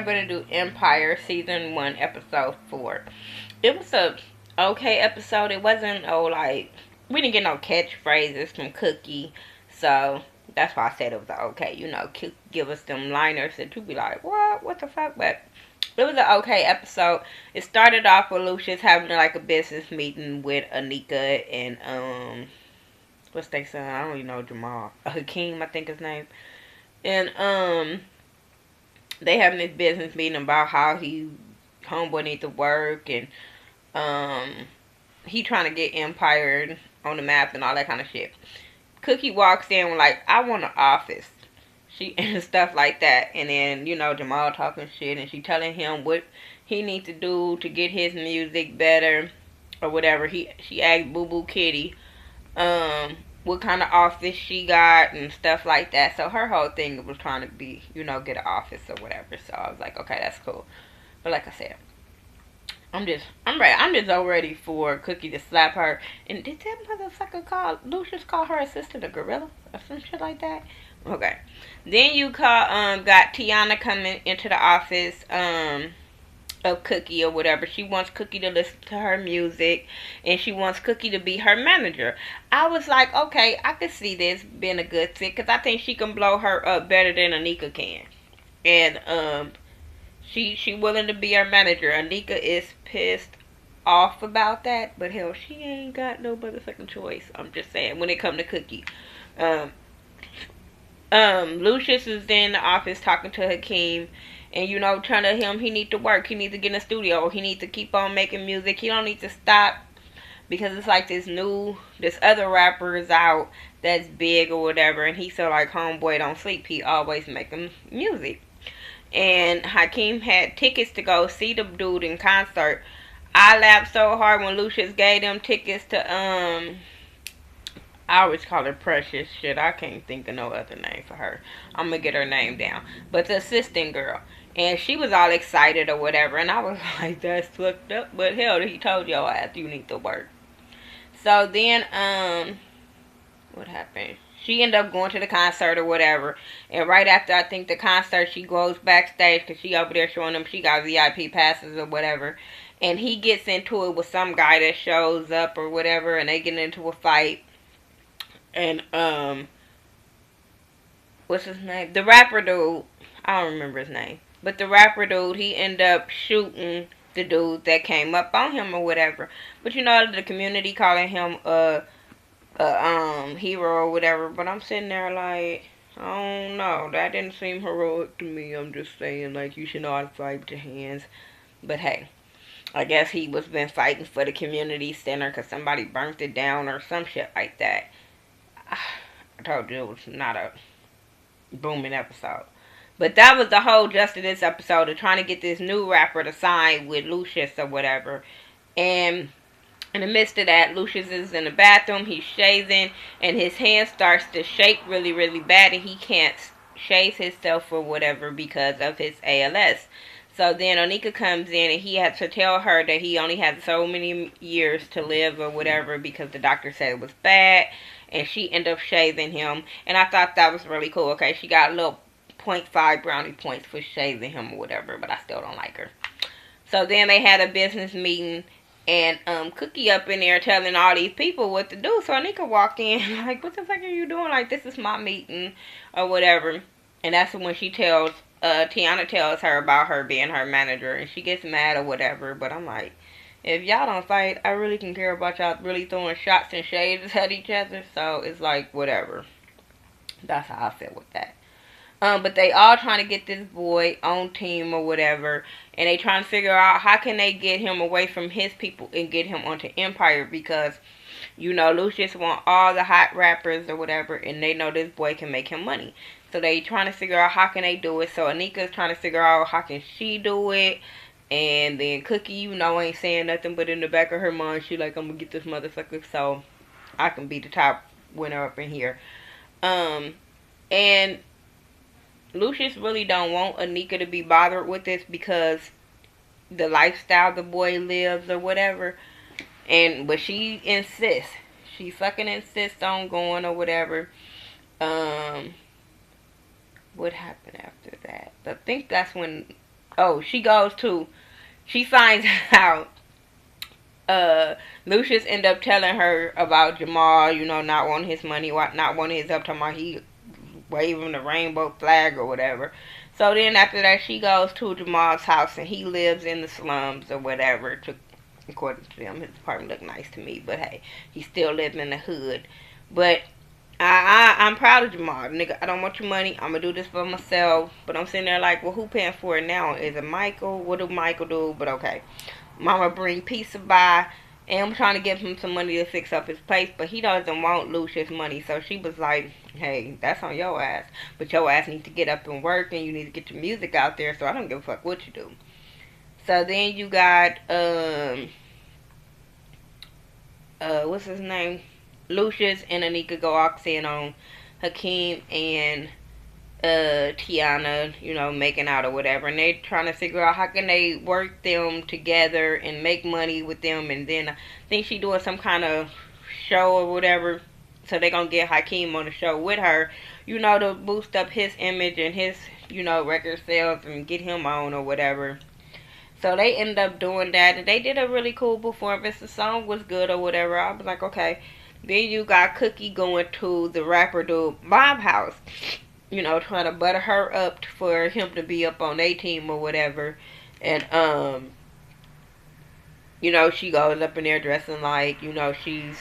I'm going to do Empire Season 1, Episode 4. It was a okay episode. It wasn't, like, we didn't get no catchphrases from Cookie. So, that's why I said it was a okay. Give us them liners that you be like, what? What the fuck? But it was an okay episode. It started off with Lucius having, like, a business meeting with Anika and, what's their son? I don't even know, Jamal. Hakeem, I think his name. And, they having this business meeting about how homeboy needs to work, and he trying to get Empire on the map and all that kind of shit. Cookie walks in with like, I want an office. She and stuff like that. And then, Jamal talking shit, and she telling him what he needs to do to get his music better or whatever. She asked Boo Boo Kitty what kind of office she got and stuff like that. So her whole thing was trying to be, get an office or whatever. So I was like, okay, that's cool. But like I said, I'm ready. I'm just so ready for Cookie to slap her. And did that motherfucker Lucius call her assistant a gorilla or some shit like that? Okay. Then you got Tiana coming into the office, of Cookie or whatever. She wants Cookie to listen to her music, and she wants Cookie to be her manager. I was like, okay, I could see this being a good fit, because I think she can blow her up better than Anika can. And she willing to be her manager. Anika is pissed off about that, but hell, she ain't got no motherfucking choice. I'm just saying, when it come to Cookie. Um, Lucius is in the office talking to Hakeem, and telling him he need to work, he need to get in the studio, he need to keep on making music, he don't need to stop, because it's like this other rapper is out that's big or whatever, and he feel like homeboy don't sleep, he always making music. And Hakeem had tickets to go see the dude in concert. I laughed so hard when Lucius gave them tickets to I always call her Precious. Shit, I can't think of no other name for her. I'm gonna get her name down. But the assistant girl. And she was all excited or whatever. And I was like, that's fucked up. But hell, he told your ass you need to work. So then, what happened? She ended up going to the concert or whatever. And right after, I think, the concert, she goes backstage because she over there showing them she got VIP passes or whatever. And he gets into it with some guy that shows up or whatever. And they get into a fight. And, what's his name? The rapper dude. I don't remember his name. But the rapper dude, he ended up shooting the dude that came up on him or whatever. But the community calling him a hero or whatever. But I'm sitting there like, I don't know. That didn't seem heroic to me. I'm just saying, like, you should know how to fight with your hands. But hey, I guess he was been fighting for the community center because somebody burnt it down or some shit like that. I told you it was not a booming episode. But that was the whole gist of this episode, of trying to get this new rapper to sign with Lucius or whatever. And in the midst of that, Lucius is in the bathroom, he's shaving, and his hand starts to shake really, really bad, and he can't shave himself or whatever because of his ALS. So then Anika comes in, and he had to tell her that he only had so many years to live or whatever because the doctor said it was bad, and she ended up shaving him. And I thought that was really cool. Okay, she got a little 0.5 brownie points for shaving him or whatever, but I still don't like her. So then they had a business meeting, and Cookie up in there telling all these people what to do. So Anika walk in like, what the fuck are you doing? Like, this is my meeting or whatever. And that's when she tells Tiana tells her about her being her manager, and she gets mad or whatever. But I'm like, if y'all don't fight, I really can care about y'all really throwing shots and shades at each other. So it's like, whatever. That's how I feel with that. But they all trying to get this boy on team or whatever. And they trying to figure out how can they get him away from his people and get him onto Empire. Because, Lucius want all the hot rappers or whatever. And they know this boy can make him money. So they trying to figure out how can they do it. So Anika's trying to figure out how can she do it. And then Cookie, ain't saying nothing. But in the back of her mind, she like, I'm going to get this motherfucker so I can be the top winner up in here. And Lucius really don't want Anika to be bothered with this because the lifestyle the boy lives or whatever. But she insists. She fucking insists on going or whatever. What happened after that? I think that's when Oh, she finds out Lucius end up telling her about Jamal, you know, not wanting his money, not wanting his help, talking about he waving the rainbow flag or whatever. So then after that, she goes to Jamal's house and he lives in the slums or whatever. According to them, his apartment looked nice to me, but hey, he still lives in the hood. But I'm proud of Jamal, nigga. I don't want your money. I'm gonna do this for myself. But I'm sitting there like, well, who paying for it now? Is it Michael? What do Michael do? But okay, Mama bring pizza by, and I'm trying to give him some money to fix up his place, but he doesn't want Lucia's money. So she was like, hey, that's on your ass. But your ass needs to get up and work, and you need to get your music out there, so I don't give a fuck what you do. So then you got, what's his name? Lucius and Anika go ox in on Hakeem and Tiana, you know, making out or whatever, and they trying to figure out how can they work them together and make money with them, and then I think she doing some kind of show or whatever, so they gonna get Hakeem on the show with her, you know, to boost up his image and his, you know, record sales and get him on or whatever. So they ended up doing that, and they did a really cool performance. The song was good or whatever. I was like, okay. Then you got Cookie going to the rapper dude Bob house, you know, trying to butter her up for him to be up on a team or whatever. And you know, she goes up in there dressing like, you know, she's,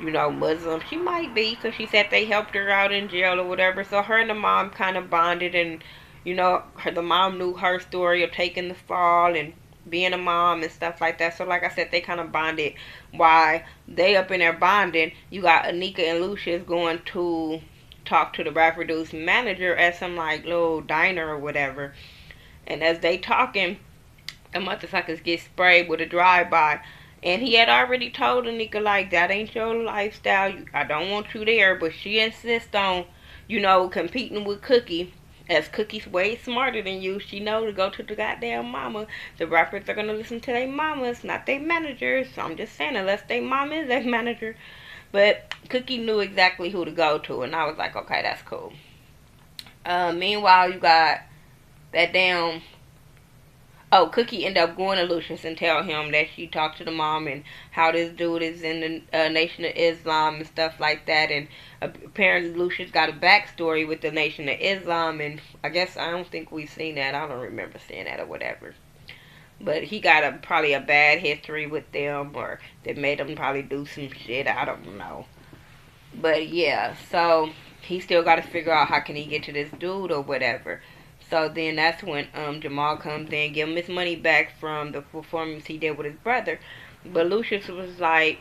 you know, Muslim. She might be, so she said they helped her out in jail or whatever. So her and the mom kind of bonded, and you know, the mom knew her story of taking the fall and being a mom and stuff like that. So like I said, they kind of bonded. Why they up in there bonding, you got Anika and Lucius going to talk to the rapper dude's manager at some like little diner or whatever. And as they talking, the motherfuckers get sprayed with a drive-by. And he had already told Anika, like, that ain't your lifestyle. I don't want you there. But she insists on, you know, competing with Cookie. As Cookie's way smarter than you, she know to go to the goddamn mama. The rappers are going to listen to their mamas, not their managers. So I'm just saying, unless their mom is their manager. But Cookie knew exactly who to go to. And I was like, okay, that's cool. Meanwhile, you got that damn... Oh, Cookie ended up going to Lucius and tell him that she talked to the mom and how this dude is in the Nation of Islam and stuff like that. And apparently Lucius got a backstory with the Nation of Islam. And I guess I don't think we've seen that. I don't remember seeing that or whatever. But he got probably a bad history with them, or that made him probably do some shit. I don't know. But yeah, so he still got to figure out how can he get to this dude or whatever. So then that's when Jamal comes in, give him his money back from the performance he did with his brother. But Lucius was like,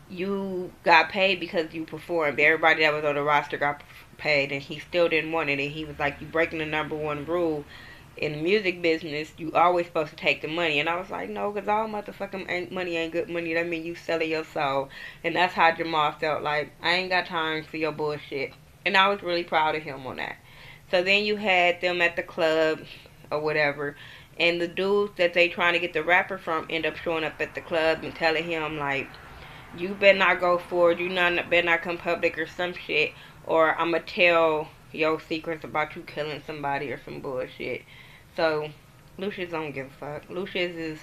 you got paid because you performed. Everybody that was on the roster got paid, and he still didn't want it. And he was like, you breaking the number one rule in the music business. You always supposed to take the money. And I was like, no, because all motherfucking money ain't good money. That mean you selling your soul. And that's how Jamal felt like, I ain't got time for your bullshit. And I was really proud of him on that. So then you had them at the club or whatever. And the dudes that they trying to get the rapper from end up showing up at the club and telling him like, you better not go forward. You better not come public or some shit. Or I'm going to tell your secrets about you killing somebody or some bullshit. So Lucius don't give a fuck. Lucius is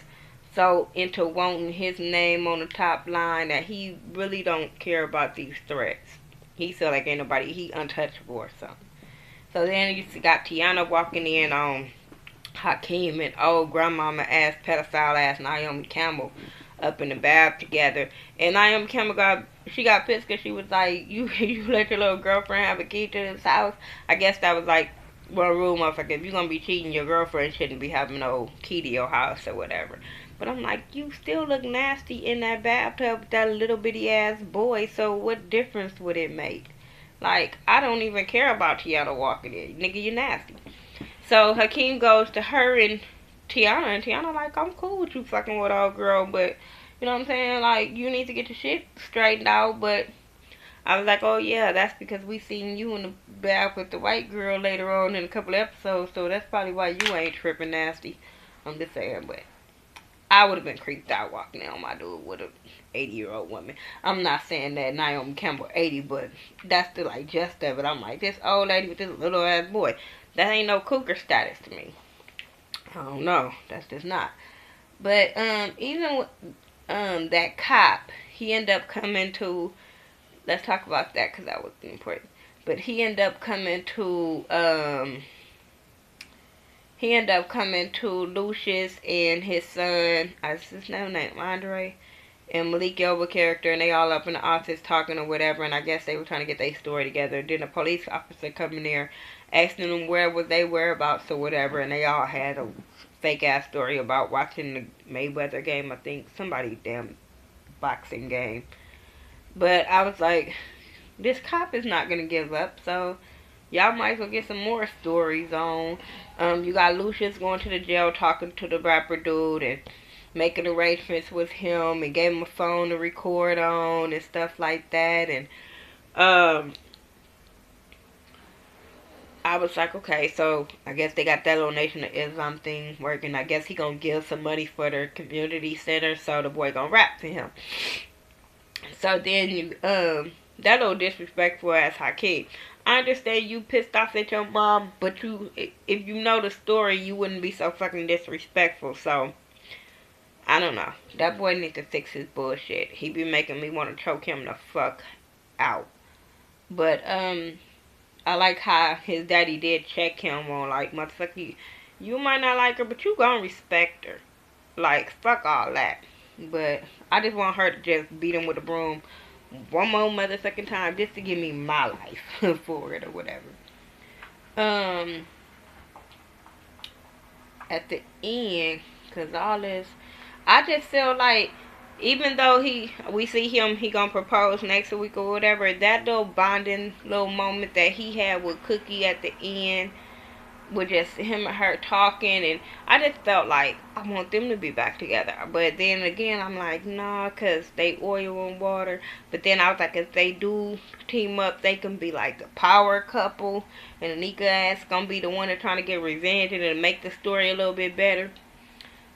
so into wanting his name on the top line that he really don't care about these threats. He feel like ain't nobody, he untouchable or something. So then you got Tiana walking in on Hakeem and old grandmama ass, pedophile ass Naomi Campbell up in the bath together. And Naomi Campbell got pissed because she was like, you let your little girlfriend have a key to this house? I guess that was like one rule, motherfucker. If you're going to be cheating, your girlfriend shouldn't be having no key to your house or whatever. But I'm like, you still look nasty in that bathtub with that little bitty ass boy, so what difference would it make? Like, I don't even care about Tiana walking in. Nigga, you nasty. So Hakeem goes to her and Tiana like, I'm cool with you fucking with old girl, but, you know what I'm saying? Like, you need to get your shit straightened out, but I was like, oh yeah, that's because we seen you in the bath with the white girl later on in a couple episodes, so that's probably why you ain't tripping nasty. I'm just saying, but I would have been creeped out walking down my dude with a 80-year-old woman. I'm not saying that Naomi Campbell 80, but that's the like gist of it. I'm like, this old lady with this little ass boy. That ain't no cougar status to me. I don't know. That's just not. But even with that cop, he ended up coming to. Let's talk about that because that was important. But he ended up coming to Lucius and his son. Is his name Andre? And Malik Yoba character, and they all up in the office talking or whatever, and I guess they were trying to get their story together. Then a police officer come in there asking them where was they whereabouts or whatever, and they all had a fake ass story about watching the Mayweather game. I think somebody damn boxing game. But I was like, this cop is not gonna give up, so y'all might as well get some more stories on. You got Lucius going to the jail talking to the rapper dude and making arrangements with him and gave him a phone to record on and stuff like that. And I was like, okay, so I guess they got that little Nation of Islam thing working. I guess he gonna give some money for their community center, so the boy gonna rap for him. So then you that little disrespectful ass Hakeem. I understand you pissed off at your mom, but if you know the story, you wouldn't be so fucking disrespectful. So I don't know. That boy needs to fix his bullshit. He be making me want to choke him the fuck out. But I like how his daddy did check him on like, motherfucker, you might not like her, but you gonna respect her. Like, fuck all that. But I just want her to just beat him with a broom one more motherfucking time just to give me my life for it or whatever. At the end, cause all this, I just feel like even though we see him, he gonna propose next week or whatever. That little bonding little moment that he had with Cookie at the end, with just him and her talking, and I just felt like I want them to be back together. But then again, I'm like, nah, cause they oil and water. But then I was like, if they do team up, they can be like the power couple, and Anika ass gonna be the one that's trying to get revenge and it'll make the story a little bit better.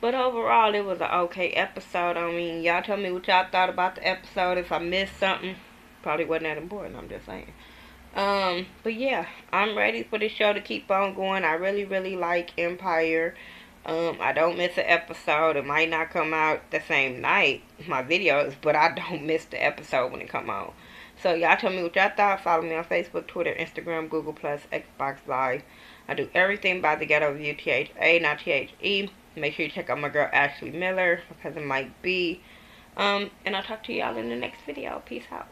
But overall, it was an okay episode. I mean, y'all tell me what y'all thought about the episode. If I missed something, probably wasn't that important. I'm just saying. But yeah, I'm ready for this show to keep on going. I really, really like Empire. I don't miss an episode. It might not come out the same night, my videos, but I don't miss the episode when it come out. So y'all tell me what y'all thought. Follow me on Facebook, Twitter, Instagram, Google+, Xbox Live. I do everything by the Ghetto View, THA, not THE. Make sure you check out my girl Ashley Miller, because it might be. And I'll talk to y'all in the next video. Peace out.